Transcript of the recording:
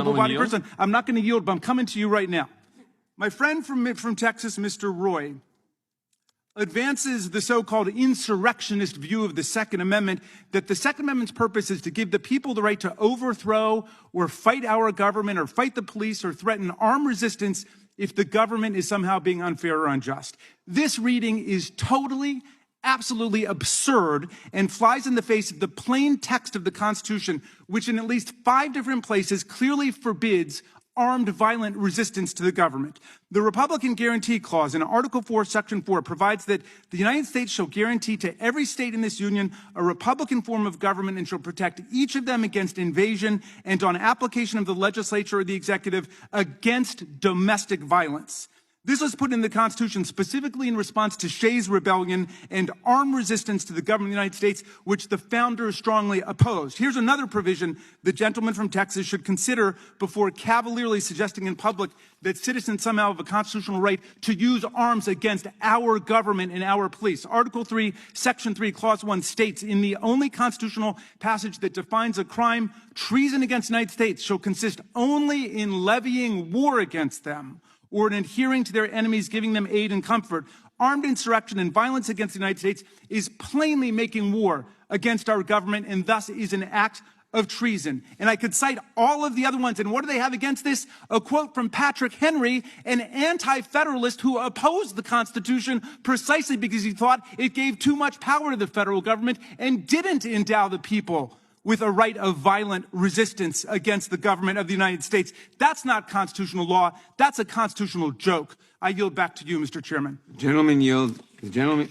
able-bodied person. I'm not going to yield, but I'm coming to you right now. My friend from Texas, Mr. Roy, advances the so-called insurrectionist view of the Second Amendment, that the Second Amendment's purpose is to give the people the right to overthrow or fight our government or fight the police or threaten armed resistance if the government is somehow being unfair or unjust. This reading is totally, absolutely absurd and flies in the face of the plain text of the Constitution, which in at least 5 different places clearly forbids armed violent resistance to the government. The Republican Guarantee Clause in Article 4, Section 4 provides that the United States shall guarantee to every state in this union a Republican form of government and shall protect each of them against invasion and on application of the legislature or the executive against domestic violence. This was put in the Constitution specifically in response to Shays' Rebellion and armed resistance to the government of the United States, which the founders strongly opposed. Here's another provision the gentleman from Texas should consider before cavalierly suggesting in public that citizens somehow have a constitutional right to use arms against our government and our police. Article 3, Section 3, Clause 1 states, in the only constitutional passage that defines a crime, treason against the United States shall consist only in levying war against them, or in adhering to their enemies, giving them aid and comfort. Armed insurrection and violence against the United States is plainly making war against our government and thus is an act of treason. And I could cite all of the other ones. And what do they have against this? A quote from Patrick Henry, an anti-federalist who opposed the Constitution precisely because he thought it gave too much power to the federal government and didn't endow the people with a right of violent resistance against the government of the United States. That's not constitutional law. That's a constitutional joke. I yield back to you, Mr. Chairman. The gentleman yield. The gentleman.